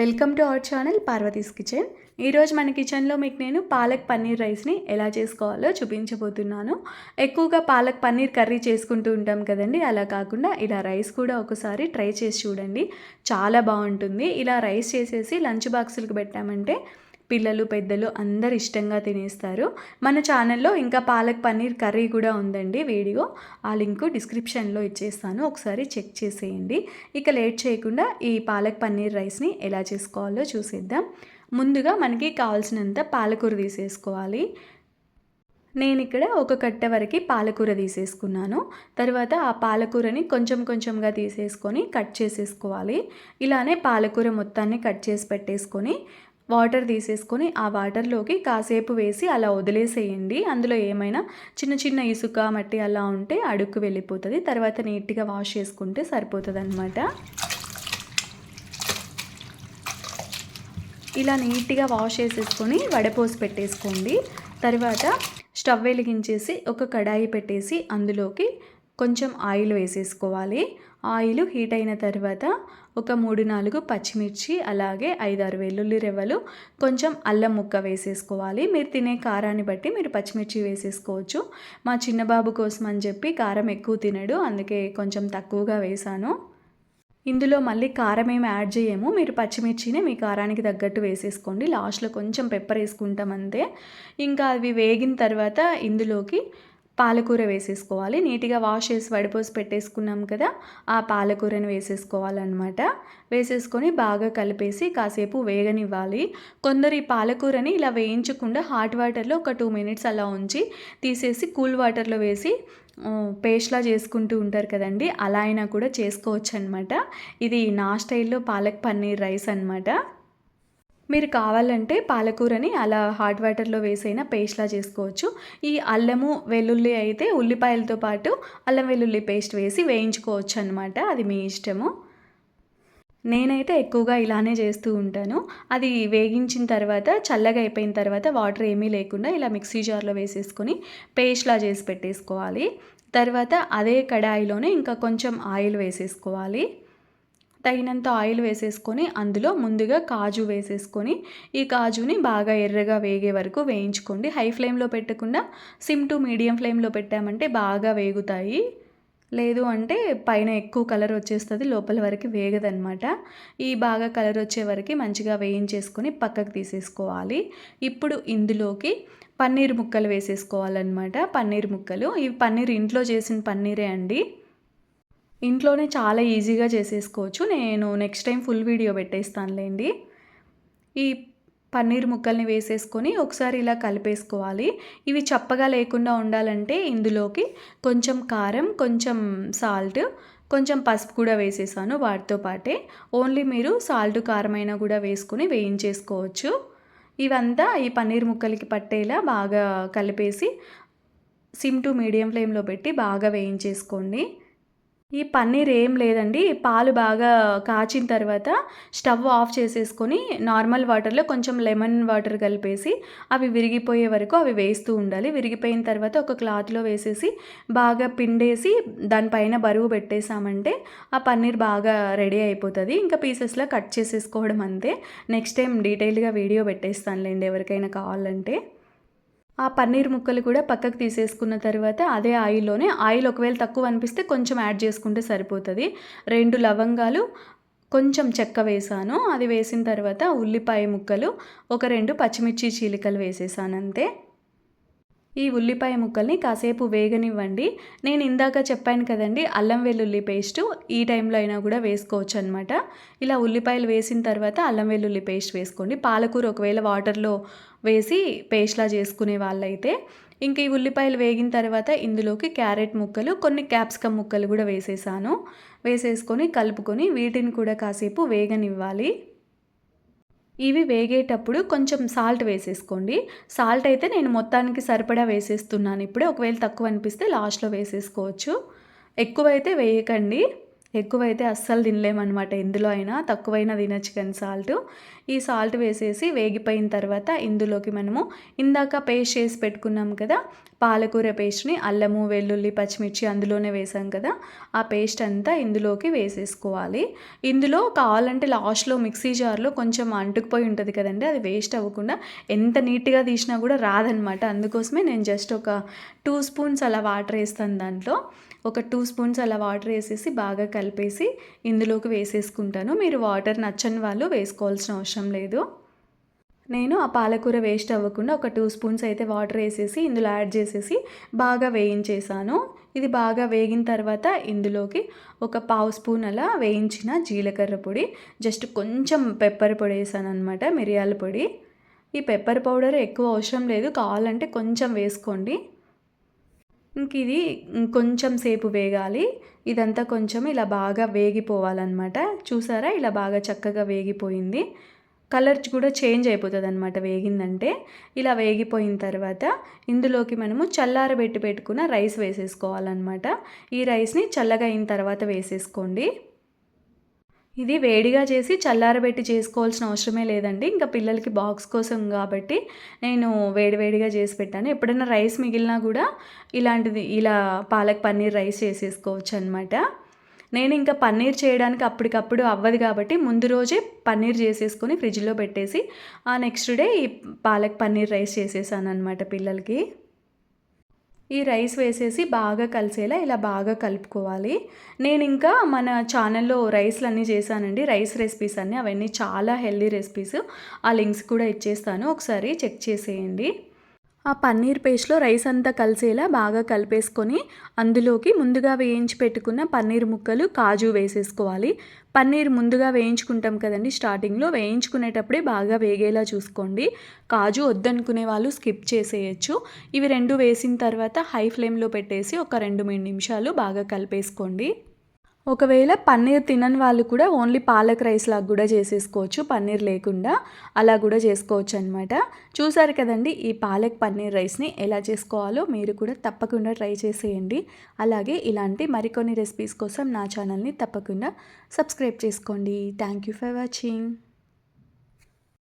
Welcome to our channel Parvati's kitchen. ఈరోజు మన కిచెన్లో మీకు నేను పాలక్ పన్నీర్ రైస్ని ఎలా చేసుకోవాలో చూపించబోతున్నాను. ఎక్కువగా పాలక్ పన్నీర్ కర్రీ చేసుకుంటూ ఉంటాం కదండి, అలా కాకుండా ఇలా రైస్ కూడా ఒకసారి ట్రై చేసి చూడండి, చాలా బాగుంటుంది. ఇలా రైస్ చేసేసి లంచ్ బాక్సులకు పెట్టామంటే పిల్లలు పెద్దలు అందరు ఇష్టంగా తినేస్తారు. మన ఛానల్లో ఇంకా పాలక్ పన్నీర్ కర్రీ కూడా ఉందండి వీడియో, ఆ లింకు డిస్క్రిప్షన్లో ఇచ్చేస్తాను, ఒకసారి చెక్ చేసేయండి. ఇక లేట్ చేయకుండా ఈ పాలక్ పన్నీర్ రైస్ని ఎలా చేసుకోవాలో చూసేద్దాం. ముందుగా మనకి కావాల్సినంత పాలకూర తీసేసుకోవాలి. నేను ఇక్కడ ఒక కట్ట వరకు పాలకూర తీసేసుకున్నాను. తర్వాత ఆ పాలకూరని కొంచెం కొంచెంగా తీసేసుకొని కట్ చేసేసుకోవాలి. ఇలానే పాలకూర మొత్తాన్ని కట్ చేసి పెట్టేసుకొని వాటర్ తీసేసుకొని ఆ వాటర్లోకి కాసేపు వేసి అలా వదిలేసేయండి. అందులో ఏమైనా చిన్న చిన్న ఇసుక మట్టి అలా ఉంటే అడుక్కు వెళ్ళిపోతుంది. తర్వాత నీట్గా వాష్ చేసుకుంటే సరిపోతుంది అన్నమాట. ఇలా నీట్గా వాష్ చేసేసుకొని వడపోసి పెట్టేసుకోండి. తర్వాత స్టవ్ వెలిగించేసి ఒక కడాయి పెట్టేసి అందులోకి కొంచెం ఆయిల్ వేసేసుకోవాలి. ఆయిల్ హీట్ అయిన తర్వాత ఒక 3-4 పచ్చిమిర్చి, అలాగే 5-6 వెల్లుల్లి రెవ్వలు, కొంచెం అల్లం ముక్క వేసేసుకోవాలి. మీరు తినే కారాన్ని బట్టి మీరు పచ్చిమిర్చి వేసేసుకోవచ్చు. మా చిన్నబాబు కోసం అని చెప్పి కారం ఎక్కువ తినడు, అందుకే కొంచెం తక్కువగా వేసాను. ఇందులో మళ్ళీ కారం ఏమి యాడ్ చేయము, మీరు పచ్చిమిర్చినే మీ కారానికి తగ్గట్టు వేసేసుకోండి. లాస్ట్లో కొంచెం పెప్పర్ వేసుకుంటాం అంతే. ఇంకా అవి వేగిన తర్వాత ఇందులోకి పాలకూర వేసేసుకోవాలి. నీట్గా వాష్ చేసి వడిపోసి పెట్టేసుకున్నాం కదా, ఆ పాలకూరని వేసేసుకోవాలన్నమాట. వేసేసుకొని బాగా కలిపేసి కాసేపు వేగనివ్వాలి. కొందరు ఈ పాలకూరని ఇలా వేయించకుండా హాట్ వాటర్లో ఒక 2 మినిట్స్ అలా ఉంచి తీసేసి కూల్ వాటర్లో వేసి పేస్ట్లా చేసుకుంటూ ఉంటారు కదండి, అలా అయినా కూడా చేసుకోవచ్చు అనమాట. ఇది నా స్టైల్లో పాలక్ పన్నీర్ రైస్ అనమాట. మీరు కావాలంటే పాలకూరని అలా హాట్ వాటర్లో వేసైనా పేస్ట్లా చేసుకోవచ్చు. ఈ అల్లము వెల్లుల్లి అయితే ఉల్లిపాయలతో పాటు అల్లం వెల్లుల్లి పేస్ట్ వేసి వేయించుకోవచ్చు అనమాట, అది మీ ఇష్టము. నేనైతే ఎక్కువగా ఇలానే చేస్తూ ఉంటాను. అది వేగించిన తర్వాత చల్లగా అయిపోయిన తర్వాత వాటర్ ఏమీ లేకుండా ఇలా మిక్సీ జార్లో వేసేసుకొని పేస్ట్లా చేసి పెట్టేసుకోవాలి. తర్వాత అదే కడాయిలోనే ఇంకా కొంచెం ఆయిల్ వేసేసుకోవాలి. తగినంత ఆయిల్ వేసేసుకొని అందులో ముందుగా కాజు వేసేసుకొని ఈ కాజుని బాగా ఎర్రగా వేగే వరకు వేయించుకోండి. హై ఫ్లేమ్లో పెట్టకుండా సిమ్ టు మీడియం ఫ్లేమ్లో పెట్టామంటే బాగా వేగుతాయి. లేదు అంటే పైన ఎక్కువ కలర్ వచ్చేస్తుంది, లోపల వరకు వేగదనమాట. ఈ బాగా కలర్ వచ్చే వరకు మంచిగా వేయించేసుకొని పక్కకు తీసేసుకోవాలి. ఇప్పుడు ఇందులోకి పన్నీర్ ముక్కలు వేసేసుకోవాలన్నమాట. పన్నీర్ ముక్కలు, ఈ పన్నీర్ ఇంట్లో చేసిన పన్నీరే అండి, ఇంట్లోనే చాలా ఈజీగా చేసేసుకోవచ్చు. నేను నెక్స్ట్ టైం ఫుల్ వీడియో పెట్టేస్తానులేండి. ఈ పన్నీర్ ముక్కల్ని వేసేసుకొని ఒకసారి ఇలా కలిపేసుకోవాలి. ఇవి చప్పగా లేకుండా ఉండాలంటే ఇందులోకి కొంచెం కారం, కొంచెం సాల్ట్, కొంచెం పసుపు కూడా వేసేసాను వాటితో పాటే. ఓన్లీ మీరు సాల్ట్ కారమైనా కూడా వేసుకొని వేయించేసుకోవచ్చు. ఇవంతా ఈ పన్నీర్ ముక్కలకి పట్టేలా బాగా కలిపేసి సిమ్ టు మీడియం ఫ్లేమ్లో పెట్టి బాగా వేయించేసుకోండి. ఈ పన్నీర్ ఏం లేదండి, పాలు బాగా కాచిన తర్వాత స్టవ్ ఆఫ్ చేసేసుకొని నార్మల్ వాటర్లో కొంచెం లెమన్ వాటర్ కలిపేసి అవి విరిగిపోయే వరకు అవి వేస్తూ ఉండాలి. విరిగిపోయిన తర్వాత ఒక క్లాత్లో వేసేసి బాగా పిండేసి దానిపైన బరువు పెట్టేసామంటే ఆ పన్నీర్ బాగా రెడీ అయిపోతుంది. ఇంకా పీసెస్లో కట్ చేసేసుకోవడం అంతే. నెక్స్ట్ టైం డీటెయిల్గా వీడియో పెట్టేస్తానులేండి ఎవరికైనా కావాలంటే. ఆ పన్నీర్ ముక్కలు కూడా పక్కకు తీసేసుకున్న తర్వాత అదే ఆయిల్లోనే, ఆయిల్ ఒకవేళ తక్కువ అనిపిస్తే కొంచెం యాడ్ చేసుకుంటే సరిపోతుంది. 2 లవంగాలు, కొంచెం చెక్క వేసాను. అది వేసిన తర్వాత ఉల్లిపాయ ముక్కలు, ఒక 2 పచ్చిమిర్చి చీలికలు వేసేసాను అంతే. ఈ ఉల్లిపాయ ముక్కల్ని కాసేపు వేగనివ్వండి. నేను ఇందాక చెప్పాను కదండి అల్లం వెల్లుల్లి పేస్టు, ఈ టైంలో అయినా కూడా వేసుకోవచ్చు అనమాట. ఇలా ఉల్లిపాయలు వేసిన తర్వాత అల్లం వెల్లుల్లి పేస్ట్ వేసుకోండి. పాలకూర ఒకవేళ వాటర్లో వేసి పేస్ట్లా చేసుకునే వాళ్ళైతే. ఇంక ఈ ఉల్లిపాయలు వేగిన తర్వాత ఇందులోకి క్యారెట్ ముక్కలు, కొన్ని క్యాప్సికమ్ ముక్కలు కూడా వేసేసాను. వేసేసుకొని కలుపుకొని వీటిని కూడా కాసేపు వేగనివ్వాలి. ఇవి వేగేటప్పుడు కొంచెం సాల్ట్ వేసేసుకోండి. సాల్ట్ అయితే నేను మొత్తానికి సరిపడా వేసేస్తున్నాను ఇప్పుడే, ఒకవేళ తక్కువ అనిపిస్తే లాస్ట్లో వేసేసుకోవచ్చు. ఎక్కువైతే వేయకండి, ఎక్కువైతే అస్సలు తినలేమనమాట. ఎందులో అయినా తక్కువైనా తినొచ్చు కానీ సాల్ట్. ఈ సాల్ట్ వేసేసి వేగిపోయిన తర్వాత ఇందులోకి మనము ఇందాక పేస్ట్ చేసి పెట్టుకున్నాం కదా, పాలకూర పేస్ట్ని అల్లము, వెల్లుల్లి, పచ్చిమిర్చి అందులోనే వేసాం కదా, ఆ పేస్ట్ అంతా ఇందులోకి వేసేసుకోవాలి. ఇందులో కావాలంటే లాస్ట్లో మిక్సీ జార్లో కొంచెం అంటుకుపోయి ఉంటుంది కదండి, అది వేస్ట్ అవ్వకుండా ఎంత నీట్గా తీసినా కూడా రాదనమాట. అందుకోసమే నేను జస్ట్ ఒక 2 స్పూన్స్ అలా వాటర్ వేస్తాను. దాంట్లో ఒక 2 స్పూన్స్ అలా వాటర్ వేసేసి బాగా కలిపేసి ఇందులోకి వేసేసుకుంటాను. మీరు వాటర్ నచ్చని వాళ్ళు వేసుకోవాల్సిన అవసరం లేదు. నేను ఆ పాలకూర వేస్ట్ అవ్వకుండా ఒక 2 స్పూన్స్ అయితే వాటర్ వేసేసి ఇందులో యాడ్ చేసేసి బాగా వేయించేసాను. ఇది బాగా వేగిన తర్వాత ఇందులోకి ఒక 1/2 స్పూన్ అలా వేయించిన జీలకర్ర పొడి, జస్ట్ కొంచెం పెప్పర్ పొడి వేసాను అనమాట, మిరియాల పొడి. ఈ పెప్పర్ పౌడర్ ఎక్కువ అవసరం లేదు, కావాలంటే కొంచెం వేసుకోండి. ఇంక ఇది కొంచెం సేపు వేగాలి. ఇదంతా కొంచెం ఇలా బాగా వేగిపోవాలన్నమాట. చూసారా, ఇలా బాగా చక్కగా వేగిపోయింది. కలర్ కూడా చేంజ్ అయిపోతుంది అనమాట వేగిందంటే. ఇలా వేగిపోయిన తర్వాత ఇందులోకి మనము చల్లారబెట్టి పెట్టుకున్న రైస్ వేసేసుకోవాలన్నమాట. ఈ రైస్ని చల్లగా అయిన తర్వాత వేసేసుకోండి. ఇది వేడిగా చేసి చల్లారబెట్టి చేసుకోవాల్సిన అవసరమే లేదండి. ఇంకా పిల్లలకి బాక్స్ కోసం కాబట్టి నేను వేడివేడిగా చేసి పెట్టాను. ఎప్పుడైనా రైస్ మిగిలినా కూడా ఇలాంటిది ఇలా పాలక్ పన్నీర్ రైస్ చేసేసుకోవచ్చు అనమాట. నేను ఇంకా పన్నీర్ చేయడానికి అప్పటికప్పుడు అవ్వదు కాబట్టి ముందు రోజే పన్నీర్ చేసేసుకొని ఫ్రిడ్జ్లో పెట్టేసి ఆ నెక్స్ట్ డే ఈ పాలక్ పన్నీర్ రైస్ చేసేసాను అనమాట పిల్లలకి. ఈ రైస్ వేసేసి బాగా కలిసేలా ఇలా బాగా కలుపుకోవాలి. నేను ఇంకా మన ఛానల్లో రైస్లు అన్నీ చేశానండి, రైస్ రెసిపీస్ అన్నీ. అవన్నీ చాలా హెల్దీ రెసిపీస్. ఆ లింక్స్ కూడా ఇచ్చేస్తాను, ఒకసారి చెక్ చేసేయండి. ఆ పన్నీర్ పేస్ట్లో రైస్ అంతా కలిసేలా బాగా కలిపేసుకొని అందులోకి ముందుగా వేయించి పెట్టుకున్న పన్నీర్ ముక్కలు, కాజు వేసేసుకోవాలి. పన్నీర్ ముందుగా వేయించుకుంటాం కదండి, స్టార్టింగ్లో వేయించుకునేటప్పుడే బాగా వేగేలా చూసుకోండి. కాజు వద్దనుకునే వాళ్ళు స్కిప్ చేసేయచ్చు. ఇవి రెండు వేసిన తర్వాత హై ఫ్లేమ్లో పెట్టేసి ఒక 2-3 నిమిషాలు బాగా కలిపేసుకోండి. ఒకవేళ పన్నీర్ తినని వాళ్ళు కూడా ఓన్లీ పాలక్ రైస్ లాగా కూడా చేసేసుకోవచ్చు, పన్నీర్ లేకుండా అలా కూడా చేసుకోవచ్చు అనమాట. చూసారు కదండి, ఈ పాలక్ పన్నీర్ రైస్ని ఎలా చేసుకోవాలో మీరు కూడా తప్పకుండా ట్రై చేసేయండి. అలాగే ఇలాంటి మరికొన్ని రెసిపీస్ కోసం నా ఛానల్ని తప్పకుండా సబ్స్క్రైబ్ చేసుకోండి. Thank you for watching.